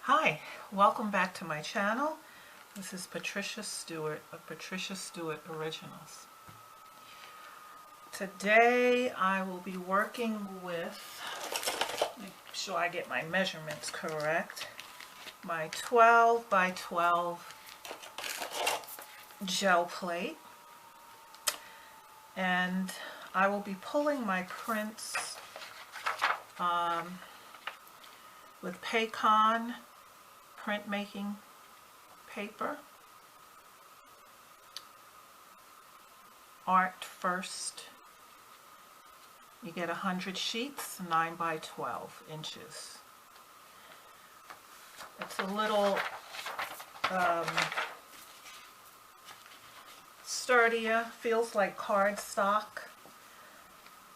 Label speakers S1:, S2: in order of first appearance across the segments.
S1: Hi, welcome back to my channel. This is Patricia Stuart of Patricia Stuart Originals. Today I will be working with, make sure I get my measurements correct, my 12 by 12 gel plate, and I will be pulling my prints with Paycon printmaking paper, Art First. You get 100 sheets, 9 by 12 inches. It's a little sturdier, feels like cardstock,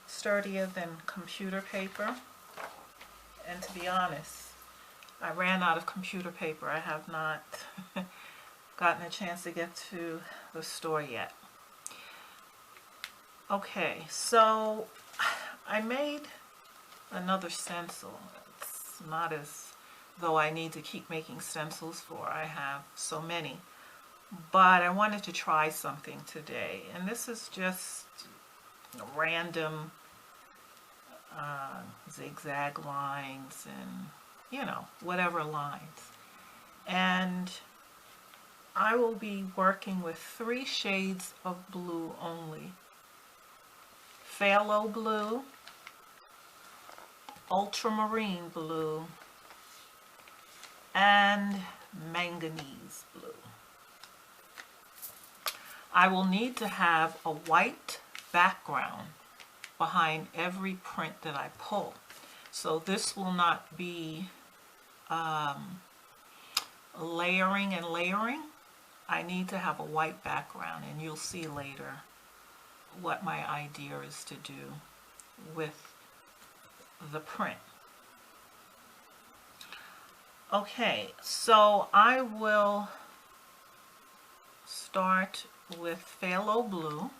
S1: sturdier than computer paper. And to be honest, I ran out of computer paper. I have not gotten a chance to get to the store yet. Okay, so I made another stencil. It's not as though I need to keep making stencils for. I have so many. But I wanted to try something today. And this is just random zigzag lines and, you know, whatever lines. And I will be working with 3 shades of blue only. Phthalo blue, ultramarine blue, and manganese blue. I will need to have a white background behind every print that I pull. So this will not be layering and layering. I need to have a white background, and you'll see later what my idea is to do with the print. Okay, so I will start with phthalo blue,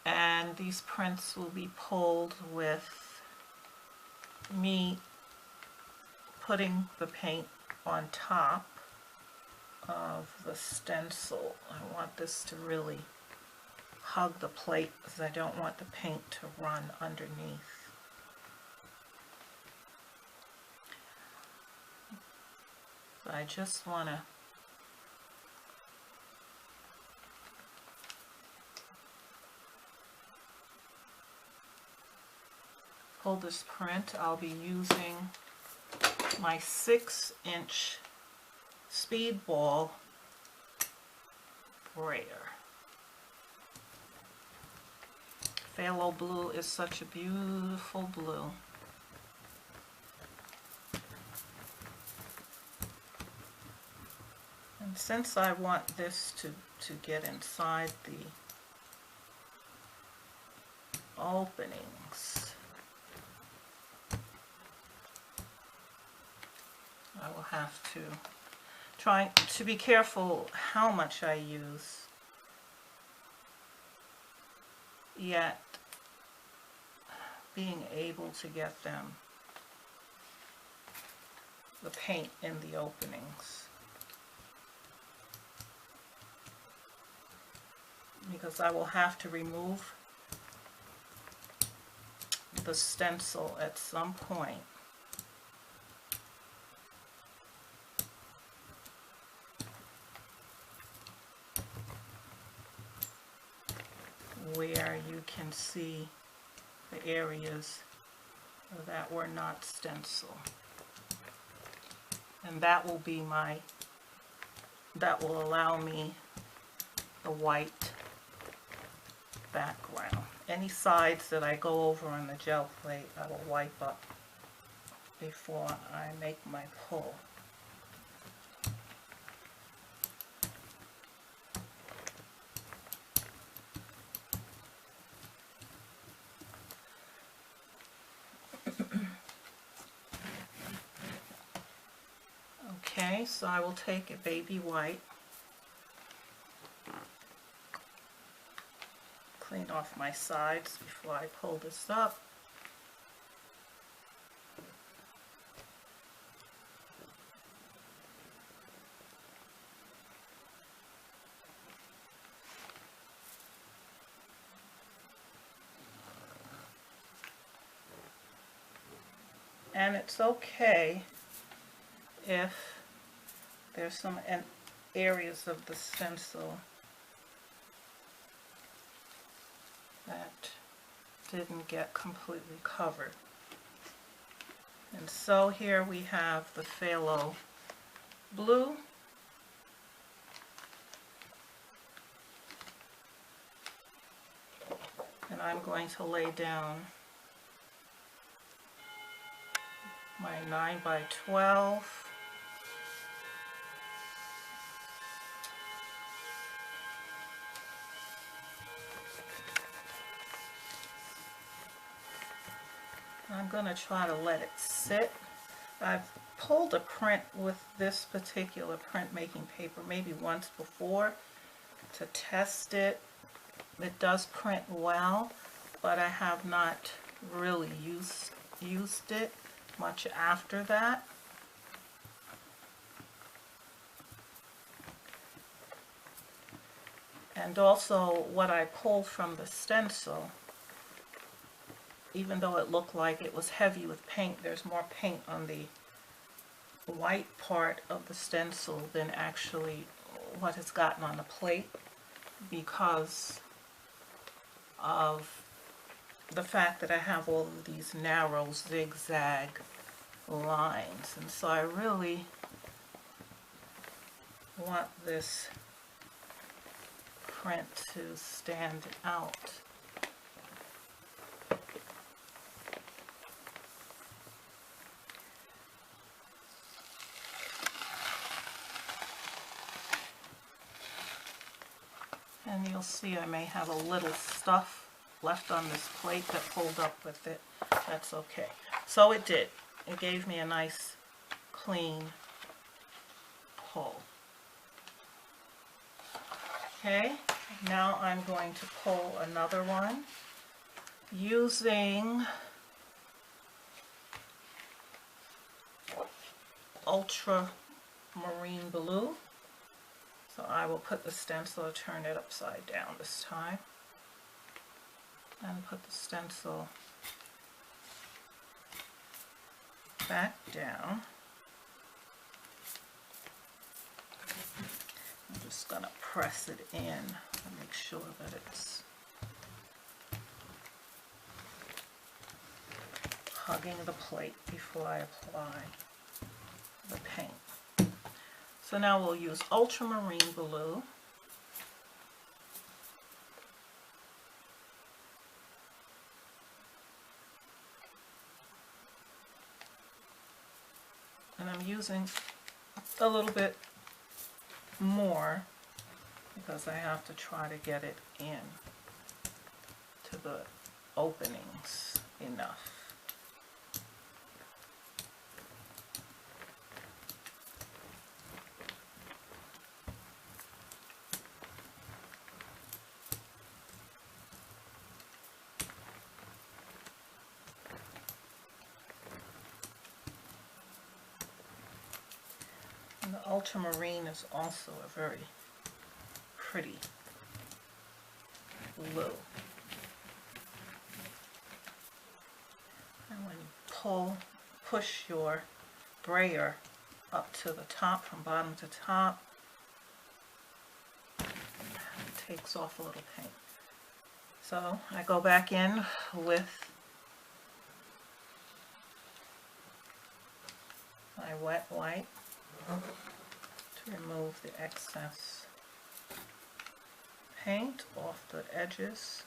S1: and these prints will be pulled with me putting the paint on top of the stencil. I want this to really hug the plate because I don't want the paint to run underneath. So I just want to pull this print. I'll be using my 6-inch speedball Brayer. Phthalo blue is such a beautiful blue. And since I want this to get inside the openings, I will have to try to be careful how much I use, yet being able to get them, the paint in the openings, because I will have to remove the stencil at some point. Where you can see the areas that were not stencil. And that will be that will allow me the white background. Any sides that I go over on the gel plate, I will wipe up before I make my pull. Okay, so I will take a baby white, clean off my sides before I pull this up. And it's okay if there's some areas of the stencil that didn't get completely covered. And so here we have the phthalo blue. And I'm going to lay down my 9 by 12. I'm going to try to let it sit. I've pulled a print with this particular printmaking paper maybe once before to test it. It does print well, but I have not really used it much after that. And also what I pulled from the stencil, even though it looked like it was heavy with paint, there's more paint on the white part of the stencil than actually what has gotten on the plate, because of the fact that I have all of these narrow zigzag lines. And so I really want this print to stand out. And you'll see I may have a little stuff left on this plate that pulled up with it. That's okay. So it did. It gave me a nice clean pull. Okay, now I'm going to pull another one using ultramarine blue. So I will put the stencil, turn it upside down this time, and put the stencil back down. I'm just going to press it in and make sure that it's hugging the plate before I apply the paint. So now we'll use ultramarine blue. And I'm using a little bit more because I have to try to get it in to the openings enough. And the ultramarine is also a very pretty blue. And when you push your brayer up to the top, from bottom to top, it takes off a little paint. So I go back in with my wet wipe to remove the excess paint off the edges.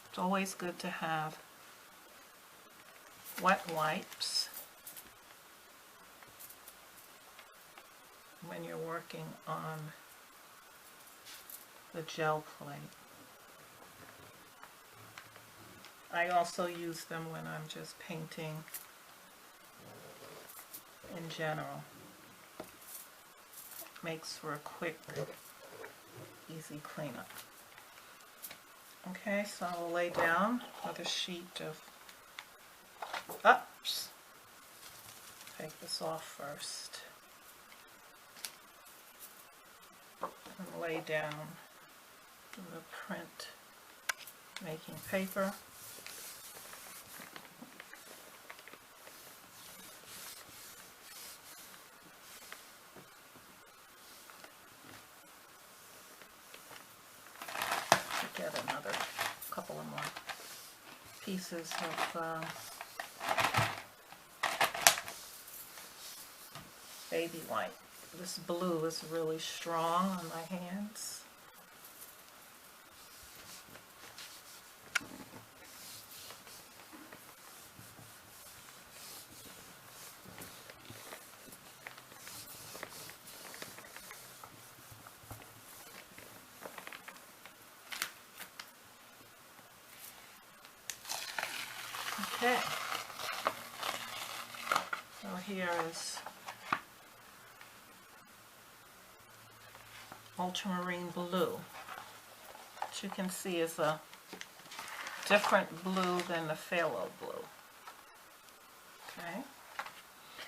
S1: It's always good to have wet wipes when you're working on the gel plate. I also use them when I'm just painting in general. Makes for a quick, easy cleanup. Okay, so I'll lay down another sheet of, oops, take this off first. and lay down the print making paper. Get another couple of more pieces of baby white. This blue is really strong on my hands. Okay, so here is ultramarine blue, which you can see is a different blue than the phthalo blue. Okay,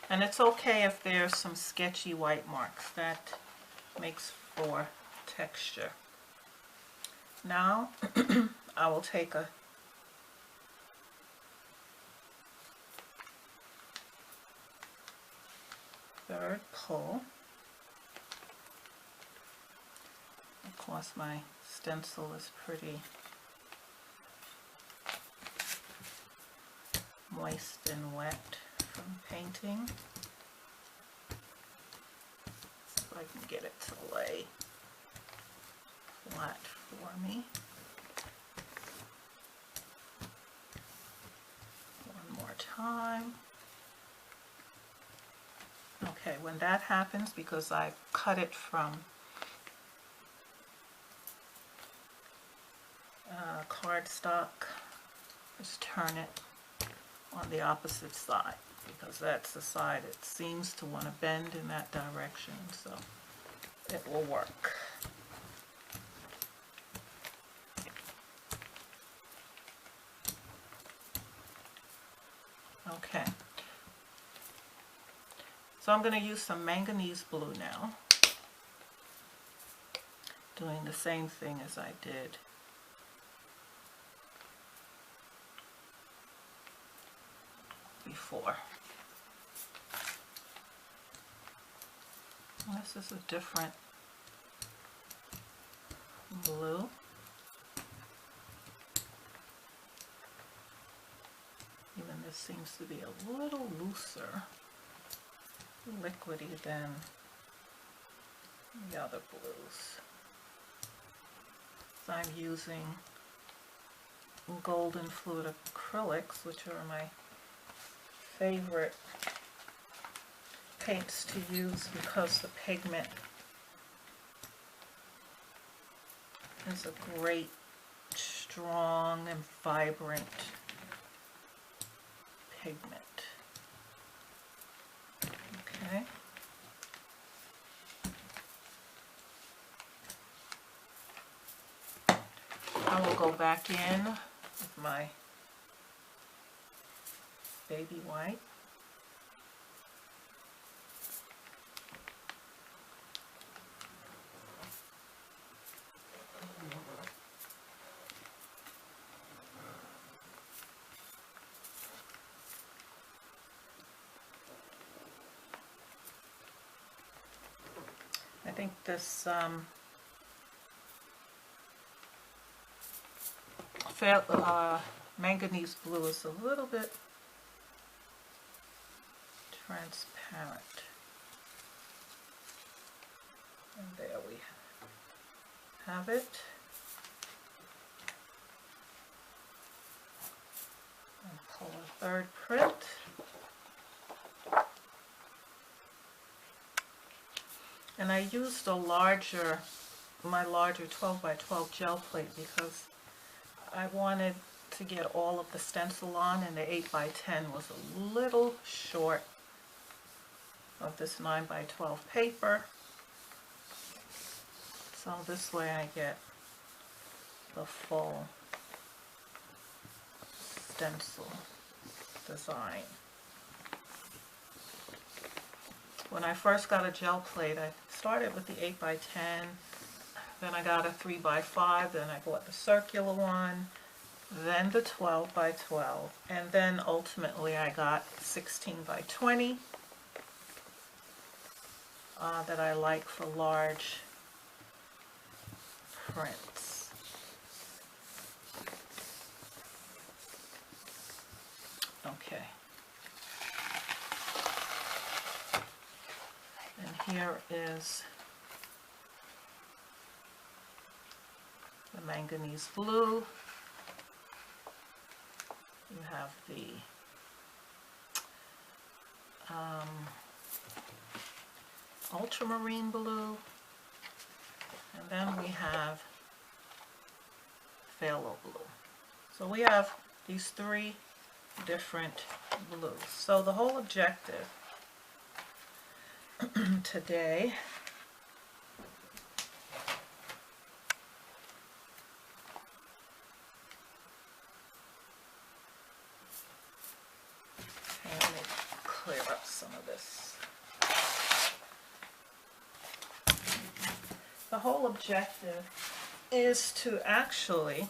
S1: and it's okay if there's some sketchy white marks. That makes for texture. Now I will take a third pull. Of course, my stencil is pretty moist and wet from painting. See if I can get it to lay flat for me. One more time. Okay, when that happens, because I cut it from cardstock, just turn it on the opposite side, because that's the side it seems to want to bend in that direction, so it will work. Okay. So I'm going to use some manganese blue now, doing the same thing as I did before. This is a different blue. Even this seems to be a little looser, liquidy than the other blues. So I'm using golden fluid acrylics, which are my favorite paints to use because the pigment is a great, strong, and vibrant pigment. Okay. I will go back in with my baby white. I think this manganese blue is a little bit transparent. And there we have it. And pull a third print. And I used a my larger 12 by 12 gel plate because I wanted to get all of the stencil on, and the 8 by 10 was a little short of this 9 by 12 paper. So this way I get the full stencil design. when I first got a gel plate, I started with the 8x10, then I got a 3x5, then I bought the circular one, then the 12x12, and then ultimately I got 16x20 that I like for large prints. Okay. And here is the manganese blue. You have the ultramarine blue, and then we have phthalo blue. So we have these three different blues. So the whole objective today let me clear up some of this. The whole objective is to actually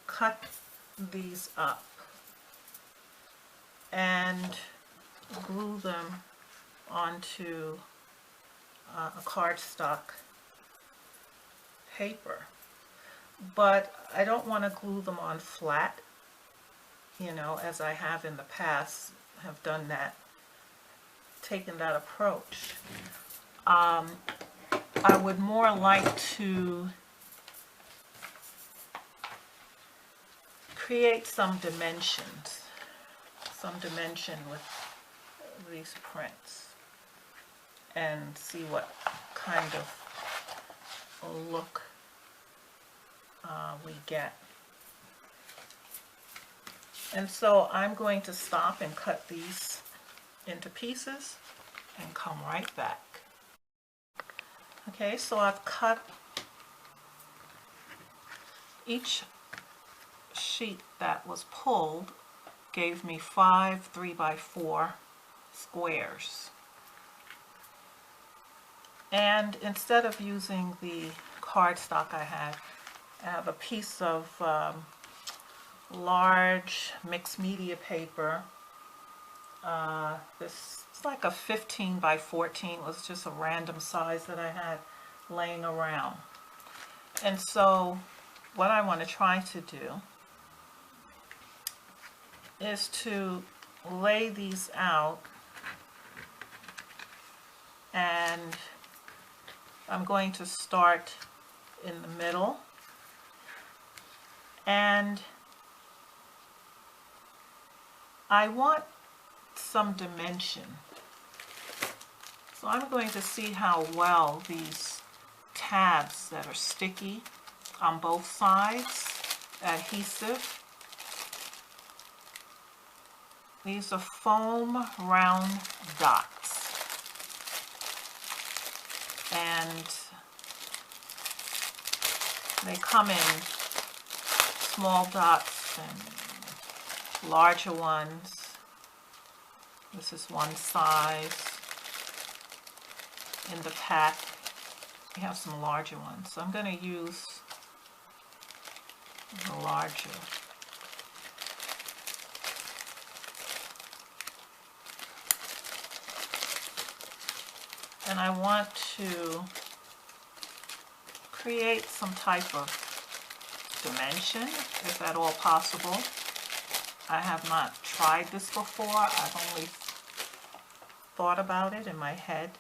S1: cut these up and glue them onto a cardstock paper. But I don't want to glue them on flat, you know, as I have in the past, have done that, taken that approach. I would more like to create some dimension with these prints and see what kind of look we get. And so I'm going to stop and cut these into pieces and come right back. Okay, so I've cut each sheet that was pulled, gave me 5 3x4 squares. And instead of using the cardstock I have a piece of large mixed media paper. This is like a 15x14. It was just a random size that I had laying around. And so what I want to try to do is to lay these out, and I'm going to start in the middle, and I want some dimension. So I'm going to see how well these tabs that are sticky on both sides, adhesive. These are foam round dots, and they come in small dots and larger ones. This is one size. In the pack, we have some larger ones. So I'm going to use the larger. And I want to create some type of dimension, if at all possible. I have not tried this before. I've only thought about it in my head.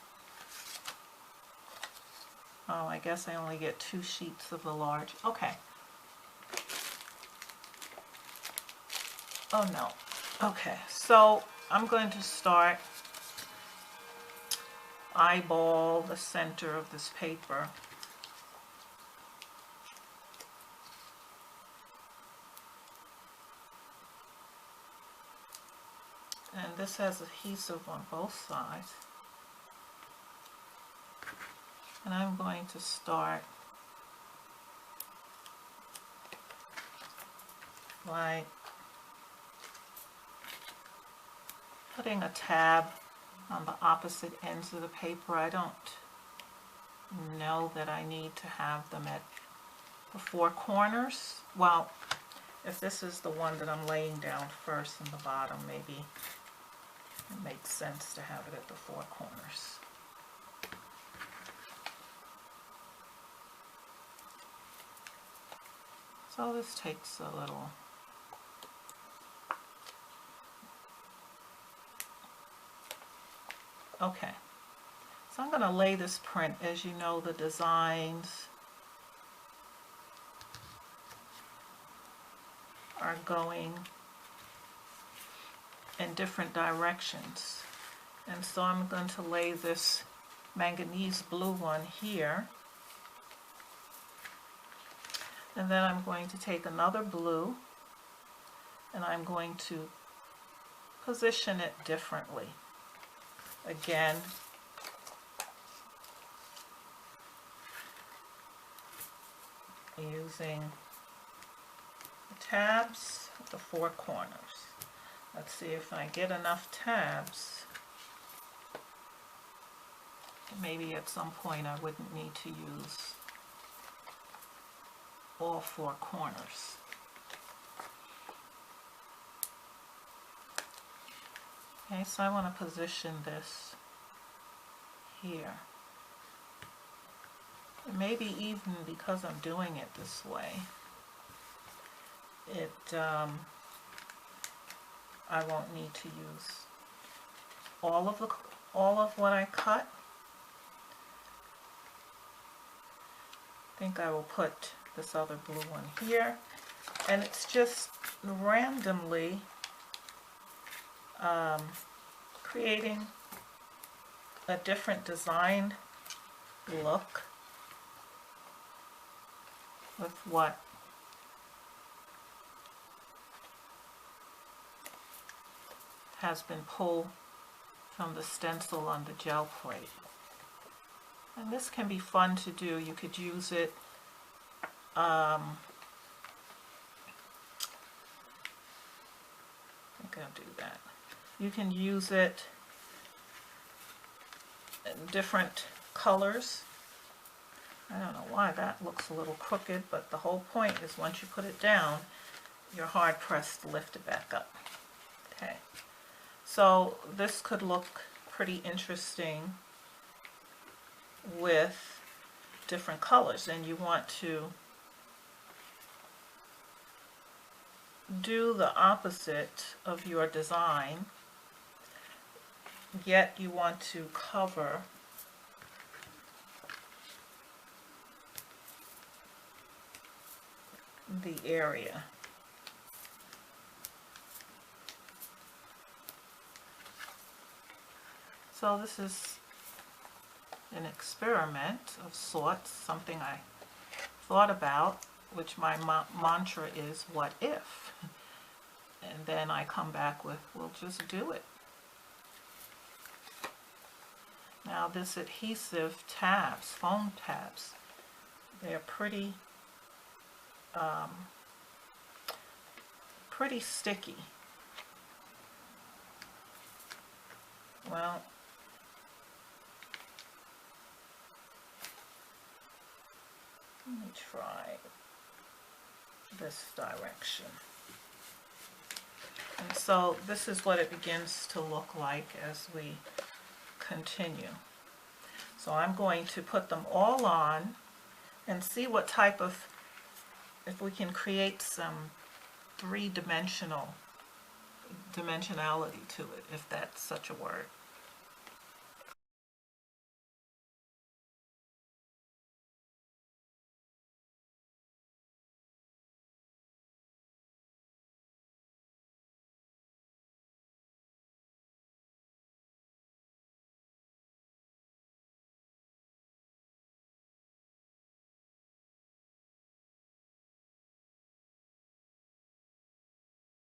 S1: Oh, I guess I only get 2 sheets of the large. Okay. Oh no. Okay, so I'm going to start eyeball the center of this paper. And this has adhesive on both sides. And I'm going to start like putting a tab on the opposite ends of the paper. I don't know that I need to have them at the four corners. Well, if this is the one that I'm laying down first in the bottom, maybe it makes sense to have it at the four corners. So this takes a little. Okay, so I'm going to lay this print. As you know, the designs are going in different directions. And so I'm going to lay this manganese blue one here. And then I'm going to take another blue and I'm going to position it differently. Again, using the tabs at the four corners. Let's see if I get enough tabs. Maybe at some point I wouldn't need to use all four corners. Okay, so I want to position this here. And maybe even because I'm doing it this way, I won't need to use all of what I cut. I think I will put this other blue one here, and it's just randomly creating a different design look with what has been pulled from the stencil on the gel plate. And this can be fun to do. You could use it I think I'll do that. You can use it in different colors. I don't know why that looks a little crooked, but the whole point is once you put it down, you're hard pressed to lift it back up. Okay, so this could look pretty interesting with different colors, and you want to do the opposite of your design, yet you want to cover the area. So this is an experiment of sorts, something I thought about, which my mantra is, what if? And then I come back with, we'll just do it. Now this adhesive tabs, foam tabs, they're pretty sticky. Well, let me try this direction. And so this is what it begins to look like as we continue. So I'm going to put them all on and see what type of, if we can create some three-dimensionality to it, if that's such a word.